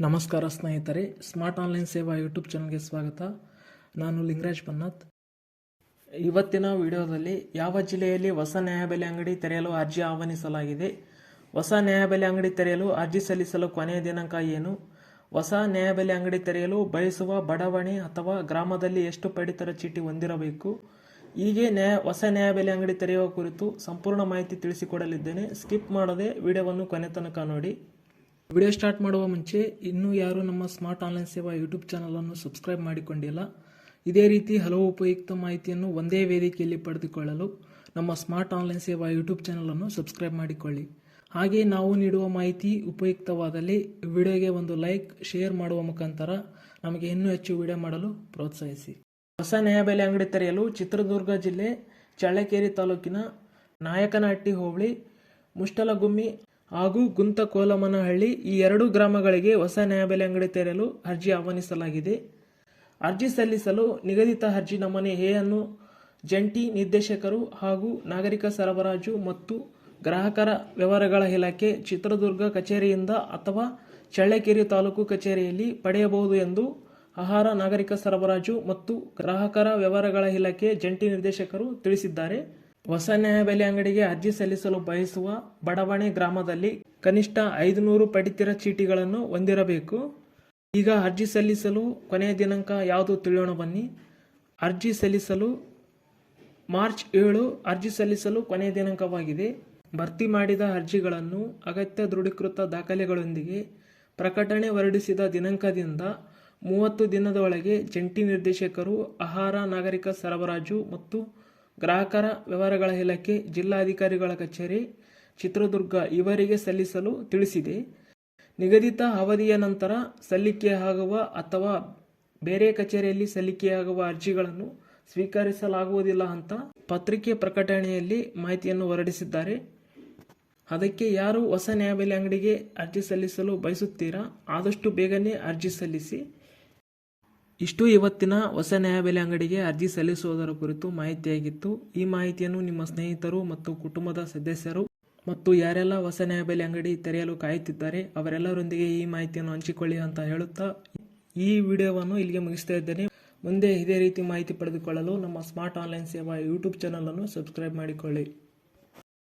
ನಮಸ್ಕಾರ ಸ್ನೇಹಿತರೆ, smart online ಸೇವಾ ಯೂಟ್ಯೂಬ್ ಚಾನಲ್ಗೆ ಸ್ವಾಗತ. ನಾನು ಲಿಂಗರಾಜ್ ಪನ್ನತ್. ಇವತ್ತಿನ ವಿಡಿಯೋದಲ್ಲಿ ಯಾವ ಜಿಲ್ಲೆಯಲ್ಲಿ ಹೊಸ ನ್ಯಾಯಬೆಲೆ ಅಂಗಡಿ ತೆರೆಯಲು ಅರ್ಜಿ ಆಹ್ವಾನಿಸಲಾಗಿದೆ, ಹೊಸ ನ್ಯಾಯಬೆಲೆ ಅಂಗಡಿ ತೆರೆಯಲು ಅರ್ಜಿ ಸಲ್ಲಿಸಲು ಕೊನೆಯ ದಿನಾಂಕ ಏನು, ಹೊಸ ನ್ಯಾಯಬೆಲೆ ಅಂಗಡಿ ತೆರೆಯಲು ಬಯಸುವ ಬಡಾವಣೆ ಅಥವಾ ಗ್ರಾಮದಲ್ಲಿ ಎಷ್ಟು ಪಡಿತರ ಚೀಟಿ ಹೊಂದಿರಬೇಕು, ಹೀಗೆ ಹೊಸ ನ್ಯಾಯಬೆಲೆ ಅಂಗಡಿ ತೆರೆಯುವ ಕುರಿತು ಸಂಪೂರ್ಣ ಮಾಹಿತಿ ತಿಳಿಸಿಕೊಡಲಿದ್ದೇನೆ. ಸ್ಕಿಪ್ ಮಾಡದೆ ವಿಡಿಯೋವನ್ನು ಕೊನೆ ತನಕ ನೋಡಿ. ವಿಡಿಯೋ ಸ್ಟಾರ್ಟ್ ಮಾಡುವ ಮುಂಚೆ ಇನ್ನೂ ಯಾರು ನಮ್ಮ ಸ್ಮಾರ್ಟ್ ಆನ್ಲೈನ್ ಸೇವಾ ಯೂಟ್ಯೂಬ್ ಚಾನಲನ್ನು ಸಬ್ಸ್ಕ್ರೈಬ್ ಮಾಡಿಕೊಂಡಿಲ್ಲ, ಇದೇ ರೀತಿ ಹಲವು ಉಪಯುಕ್ತ ಮಾಹಿತಿಯನ್ನು ಒಂದೇ ವೇದಿಕೆಯಲ್ಲಿ ಪಡೆದುಕೊಳ್ಳಲು ನಮ್ಮ ಸ್ಮಾರ್ಟ್ ಆನ್ಲೈನ್ ಸೇವಾ ಯೂಟ್ಯೂಬ್ ಚಾನಲನ್ನು ಸಬ್ಸ್ಕ್ರೈಬ್ ಮಾಡಿಕೊಳ್ಳಿ. ಹಾಗೆ ನಾವು ನೀಡುವ ಮಾಹಿತಿ ಉಪಯುಕ್ತವಾದಲ್ಲಿ ವಿಡಿಯೋಗೆ ಒಂದು ಲೈಕ್, ಶೇರ್ ಮಾಡುವ ಮುಖಾಂತರ ನಮಗೆ ಇನ್ನೂ ಹೆಚ್ಚು ವಿಡಿಯೋ ಮಾಡಲು ಪ್ರೋತ್ಸಾಹಿಸಿ. ಹೊಸ ನ್ಯಾಯಬೆಲೆ ಅಂಗಡಿ ತೆರೆಯಲು ಚಿತ್ರದುರ್ಗ ಜಿಲ್ಲೆ ಚಳ್ಳಕೆರೆ ತಾಲೂಕಿನ ನಾಯಕನಹಟ್ಟಿ ಹೋಬಳಿ ಮುಷ್ಟಲಗುಮ್ಮಿ ಹಾಗೂ ಗುಂತಕೋಲಮನಹಳ್ಳಿ ಈ ಎರಡು ಗ್ರಾಮಗಳಿಗೆ ಹೊಸ ನ್ಯಾಯಬೆಲೆ ಅಂಗಡಿ ತೆರೆಯಲು ಅರ್ಜಿ ಆಹ್ವಾನಿಸಲಾಗಿದೆ. ಅರ್ಜಿ ಸಲ್ಲಿಸಲು ನಿಗದಿತ ಅರ್ಜಿ ನಮೂನೆ ಎ ಅನ್ನು ಜಂಟಿ ನಿರ್ದೇಶಕರು ಹಾಗೂ ನಾಗರಿಕ ಸರಬರಾಜು ಮತ್ತು ಗ್ರಾಹಕರ ವ್ಯವಹಾರಗಳ ಇಲಾಖೆ ಚಿತ್ರದುರ್ಗ ಕಚೇರಿಯಿಂದ ಅಥವಾ ಚಳ್ಳಕೆರೆ ತಾಲೂಕು ಕಚೇರಿಯಲ್ಲಿ ಪಡೆಯಬಹುದು ಎಂದು ಆಹಾರ, ನಾಗರಿಕ ಸರಬರಾಜು ಮತ್ತು ಗ್ರಾಹಕರ ವ್ಯವಹಾರಗಳ ಇಲಾಖೆ ಜಂಟಿ ನಿರ್ದೇಶಕರು ತಿಳಿಸಿದ್ದಾರೆ. ಹೊಸ ನ್ಯಾಯಬೆಲೆ ಅಂಗಡಿಗೆ ಅರ್ಜಿ ಸಲ್ಲಿಸಲು ಬಯಸುವ ಬಡಾವಣೆ ಗ್ರಾಮದಲ್ಲಿ ಕನಿಷ್ಠ 500 ಪಡಿತರ ಚೀಟಿಗಳನ್ನು ಹೊಂದಿರಬೇಕು. ಈಗ ಅರ್ಜಿ ಸಲ್ಲಿಸಲು ಕೊನೆಯ ದಿನಾಂಕ ಯಾವುದು ತಿಳಿಯೋಣ ಬನ್ನಿ. ಅರ್ಜಿ ಸಲ್ಲಿಸಲು ಮಾರ್ಚ್ 7 ಅರ್ಜಿ ಸಲ್ಲಿಸಲು ಕೊನೆಯ ದಿನಾಂಕವಾಗಿದೆ. ಭರ್ತಿ ಮಾಡಿದ ಅರ್ಜಿಗಳನ್ನು ಅಗತ್ಯ ದೃಢೀಕೃತ ದಾಖಲೆಗಳೊಂದಿಗೆ ಪ್ರಕಟಣೆ ಹೊರಡಿಸಿದ ದಿನಾಂಕದಿಂದ 30 ದಿನದ ಒಳಗೆ ಜಂಟಿ ನಿರ್ದೇಶಕರು, ಆಹಾರ, ನಾಗರಿಕ ಸರಬರಾಜು ಮತ್ತು ಗ್ರಾಹಕರ ವ್ಯವಹಾರಗಳ ಇಲಾಖೆ, ಜಿಲ್ಲಾಧಿಕಾರಿಗಳ ಕಚೇರಿ ಚಿತ್ರದುರ್ಗ ಇವರಿಗೆ ಸಲ್ಲಿಸಲು ತಿಳಿಸಿದೆ. ನಿಗದಿತ ಅವಧಿಯ ನಂತರ ಸಲ್ಲಿಕೆಯಾಗುವ ಅಥವಾ ಬೇರೆ ಕಚೇರಿಯಲ್ಲಿ ಸಲ್ಲಿಕೆಯಾಗುವ ಅರ್ಜಿಗಳನ್ನು ಸ್ವೀಕರಿಸಲಾಗುವುದಿಲ್ಲ ಅಂತ ಪತ್ರಿಕೆ ಪ್ರಕಟಣೆಯಲ್ಲಿ ಮಾಹಿತಿಯನ್ನು ಹೊರಡಿಸಿದ್ದಾರೆ. ಅದಕ್ಕೆ ಯಾರು ಹೊಸ ನ್ಯಾಯಬೆಲೆ ಅಂಗಡಿಗೆ ಅರ್ಜಿ ಸಲ್ಲಿಸಲು ಬಯಸುತ್ತೀರಾ, ಆದಷ್ಟು ಬೇಗನೆ ಅರ್ಜಿ ಸಲ್ಲಿಸಿ. ಇಷ್ಟು ಇವತ್ತಿನ ಹೊಸ ನ್ಯಾಯಬೆಲೆ ಅಂಗಡಿಗೆ ಅರ್ಜಿ ಸಲ್ಲಿಸುವುದರ ಕುರಿತು ಮಾಹಿತಿಯಾಗಿತ್ತು. ಈ ಮಾಹಿತಿಯನ್ನು ನಿಮ್ಮ ಸ್ನೇಹಿತರು ಮತ್ತು ಕುಟುಂಬದ ಸದಸ್ಯರು ಮತ್ತು ಯಾರೆಲ್ಲ ಹೊಸ ನ್ಯಾಯಬೆಲೆ ಅಂಗಡಿ ತೆರೆಯಲು ಕಾಯುತ್ತಿದ್ದಾರೆ ಅವರೆಲ್ಲರೊಂದಿಗೆ ಈ ಮಾಹಿತಿಯನ್ನು ಹಂಚಿಕೊಳ್ಳಿ ಅಂತ ಹೇಳುತ್ತಾ ಈ ವಿಡಿಯೋವನ್ನು ಇಲ್ಲಿಗೆ ಮುಗಿಸ್ತಾ ಇದ್ದೇನೆ. ಮುಂದೆ ಇದೇ ರೀತಿ ಮಾಹಿತಿ ಪಡೆದುಕೊಳ್ಳಲು ನಮ್ಮ ಸ್ಮಾರ್ಟ್ ಆನ್ಲೈನ್ ಸೇವಾ ಯೂಟ್ಯೂಬ್ ಚಾನಲನ್ನು ಸಬ್ಸ್ಕ್ರೈಬ್ ಮಾಡಿಕೊಳ್ಳಿ.